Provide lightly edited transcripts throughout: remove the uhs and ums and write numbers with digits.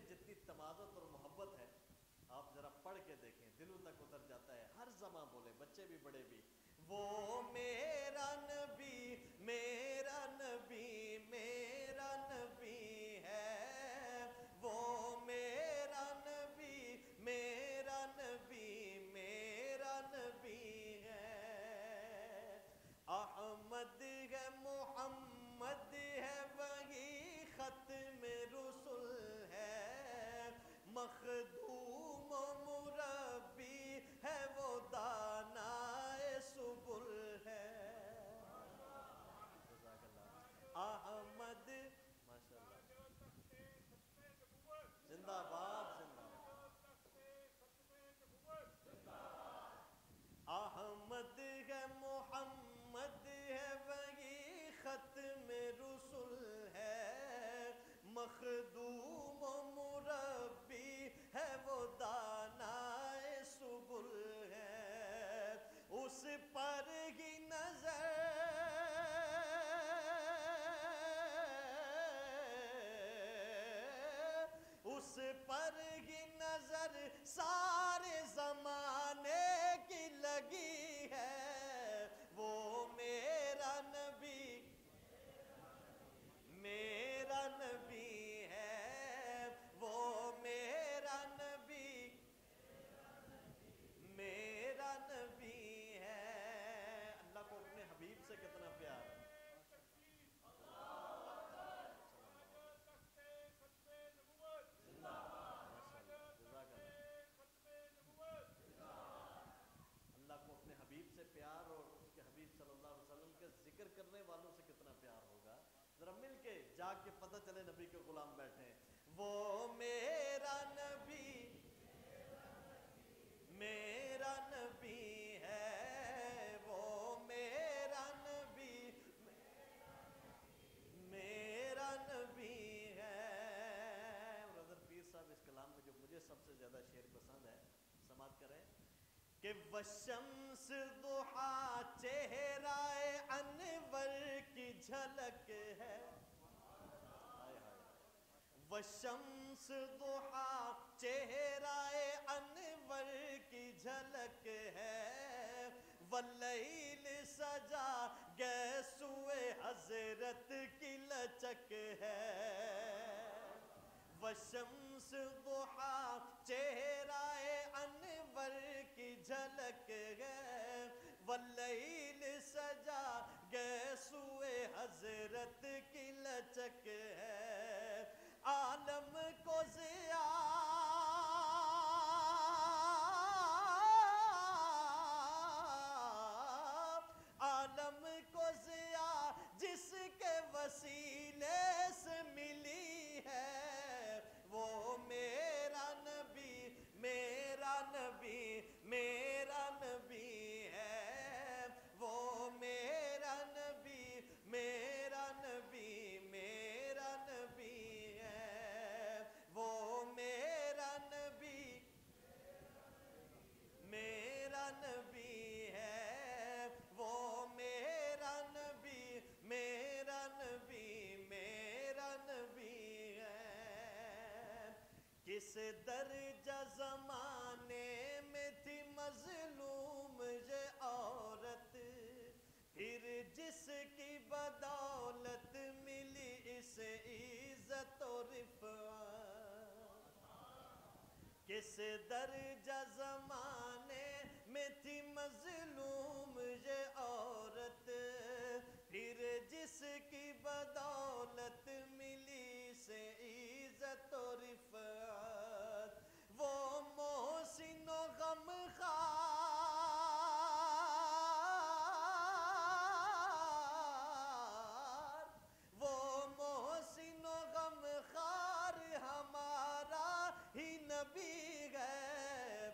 جتنی تمازت اور محبت ہے آپ ذرا پڑھ کے دیکھیں، دلوں تک اتر جاتا ہے، ہر زبان بولے، بچے بھی بڑے بھی۔ وہ میرا نبی میرا نبی میرا نبی ہے، وہ میرا نبی میرا نبی میرا نبی ہے، احمد ہے محمد ہے وہی ختم رسل ہے، مخدوم و مربی ہے وہ دانائے سبل ہے۔ جزاک اللہ احمد، ماشاء اللہ، زندہ باد زندہ باد، احمد ہے محمد ہے وہی ختم رسل ہے، مخدوم و مربی ہے وہ دانائے سبل ہے، اس پر ہی نظر اس پر ہی نظر سارے زمانے کی لگی ہے، وہ میرا نبی میرا نبی ہے، وہ میرا نبی میرا نبی ہے۔ اللہ کو اپنے حبیب سے کتنا پیار ہے۔ اللہ کو اپنے حبیب سے پیار اور اس کے حبیب صلی اللہ علیہ وسلم کے ذکر کرنے والوں سے کتنا پیار ہوگا، ذرا مل کے جاگ کے پتہ چلے نبی کے غلام بیٹھے ہیں۔ وہ میرا نبی میرا نبی ہے، وہ میرا نبی میرا نبی ہے۔ اور حضرت پیر صاحب اس کلام میں جو مجھے سب سے زیادہ شعر پسند ہے، سماعت کریں کہ وَالشَّمْسِ ضُحَا چہرہ انور کی جھلک ہے، وَالشَّمْسِ ضُحَا چہرہ انور کی جھلک ہے، وَاللَّيْلِ سجا گیسوئے حضرت کی لچک ہے، وَالشَّمْسِ ضُحَا چہرہ انور کی جھلک ہے، وَاللَّيْلِ سجا گیسوئے حضرت کی لچک ہے، عالم کو ضیاء عالم کو ضیاء جس کے وسیلے سے ملی ہے، وہ میرا نبی میرا نبی میرا نبی ہے، وہ میرا نبی میرا نبی میرا نبی ہے، وہ میرا نبی میرا نبی ہے، وہ میرا نبی میرا نبی میرا نبی ہے۔ کس درجہ زمانے میں تھی مظلوم یہ عورت، پھر جس کی بدولت ملی اسے عزت و رفعت، کس درجہ زمانے میں تھی مظلوم یہ عورت، پھر جس کی بدولت ملی سے عزت و رفعت، وہ محسن و غمخوار وہ محسن و غمخوار ہمارا ہی نبی ہے،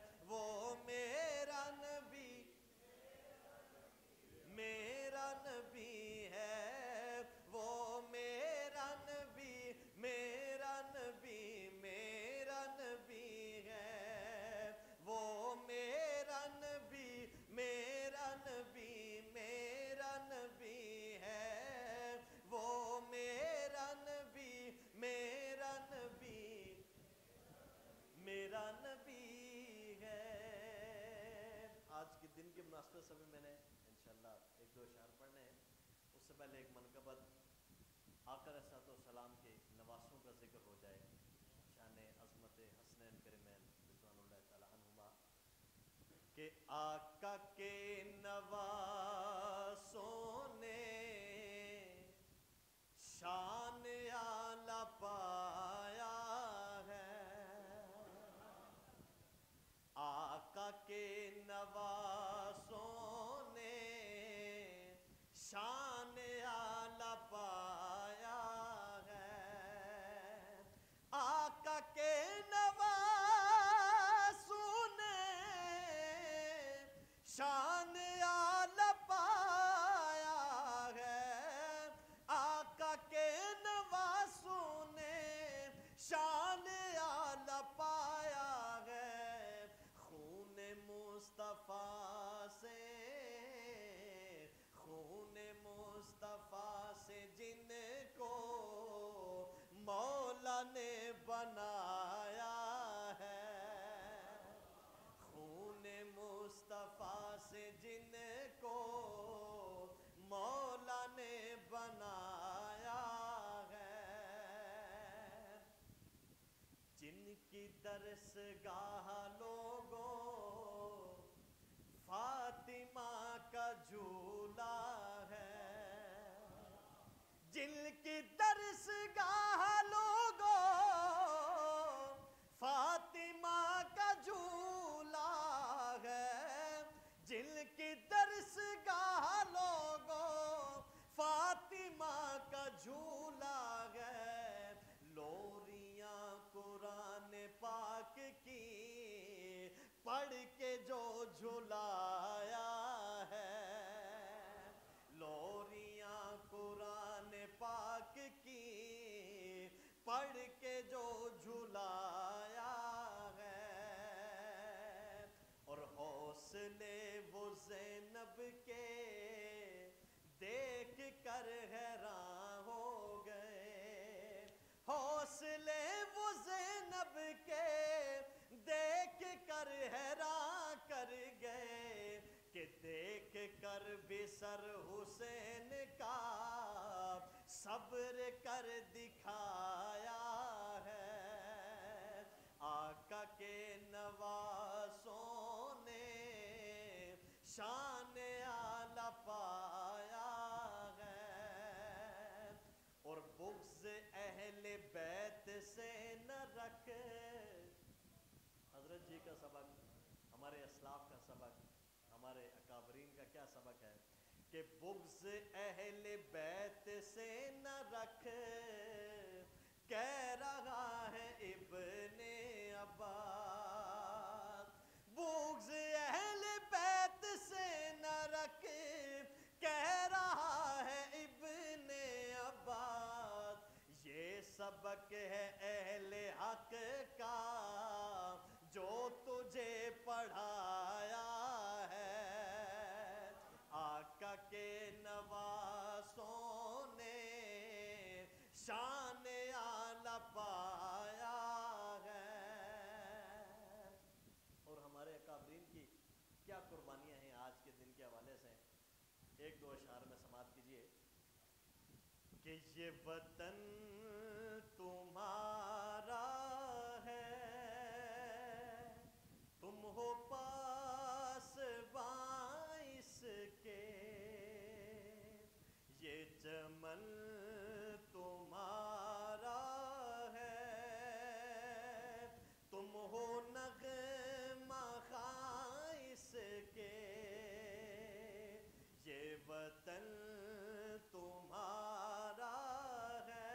دن کی مناسبت سے بھی میں نے انشاءاللہ ایک دو اشعار پڑھنے ہیں. اس سے پہلے ایک منقبت آقا علیہ الصلوۃ والسلام کے نواسوں کا ذکر ہو جائے، شان عظمت حسنین کرمین رضوان اللہ تعالی عنہما، کہ آقا کے نواسوں نے شان اعلیٰ پایا ہے. آقا کے نواسوں نے شان اعلیٰ پایا ہے. آقا کے نواسوں نے شان اعلیٰ پایا ہے. آقا کے نواسوں نے شان اعلیٰ پایا ہے. خون مصطفیٰ سے، خون مصطفیٰ سے جن کو مولا نے بنایا ہے. خون مصطفیٰ سے جن کو مولا نے بنایا ہے. جن کی درسگاہ لوگوں فاطمہ کا جھولا ہے. جن کی درسگاہ لوگوں فاطمہ کا جھولا ہے. جن کی درسگاہ لوگوں فاطمہ کا جھولا ہے. لوریاں قرآن پاک کی پڑھ کے جو جھلایا ہے. لوریاں قرآن پاک کی پڑھ کے جو جھلایا ہے. اور حوصلے وہ زینب کے دیکھ کر حیران ہو گئے. حوصلے وہ زینب کے دیکھ کر حیران کر گئے کہ دیکھ کر بھی سر حسین کا صبر کر دکھایا ہے. آقا کے نواسوں نے شان اعلیٰ پایا ہے. اور بغض اہل بیت سے نہ رکھ. حضرت جی کا سبق، ہمارے اسلاف کا سبق، ہمارے اکابرین کا کیا سبق ہے کہ بغض اہل بیت سے نہ رکھ. کہہ رہا ہے ابن عباس بغض اہل بیت سے نہ رکھ. کہہ رہا ہے ابن عباس یہ سبق ہے اہل حق کا جو تجھے پڑھایا ہے. آقا کے نواسوں نے شان اعلیٰ پایا ہے. اور ہمارے اکابرین کی کیا قربانیاں ہیں آج کے دن کے حوالے سے. ایک دو اشعار میں سماعت کیجیے کہ یہ وطن تمہارا ہے، تم ہو پاس باعث کے. یہ چمن تمہارا ہے، تم ہو نغمہ خائص کے. یہ وطن تمہارا ہے،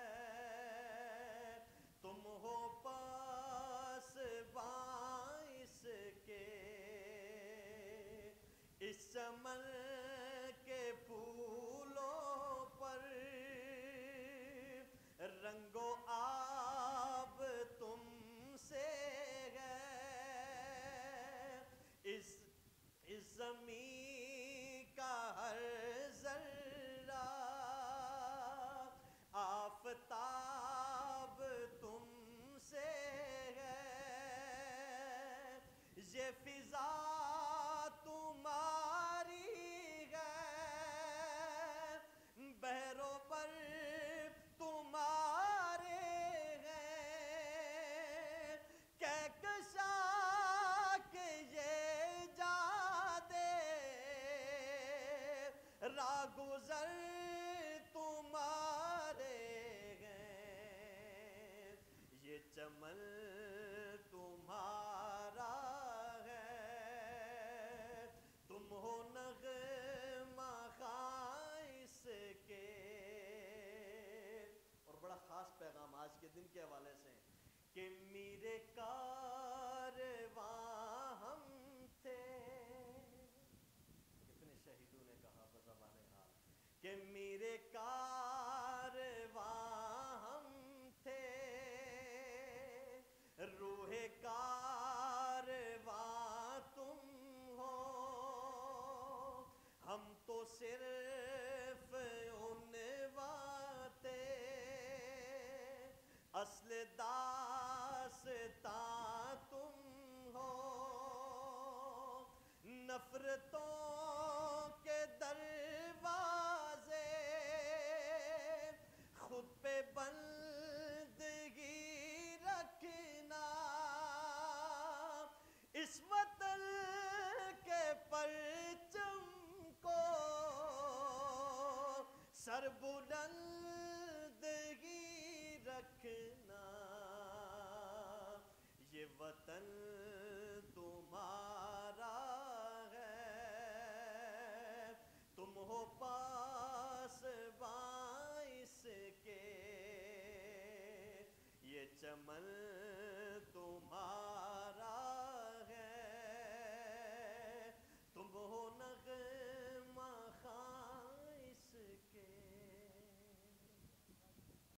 راگزر تمہارے ہیں، یہ چمن تمہارا ہے، تم ہو نغمہ خواں اس کے۔ اور بڑا خاص پیغام آج کے دن کے حوالے سے کہ میرے کارواں ہم تھے، کتنے شہیدوں نے کہا بزبان حال کہ میرے کارواں ہم تھے، روح کارواں تم ہو، ہم تو صرف عنواں تھے، اصل داستاں تم ہو، نفرتوں کے دروازے خود پہ بندگی رکھنا، اس وطن کے پرچم کو سر بلندگی رکھنا۔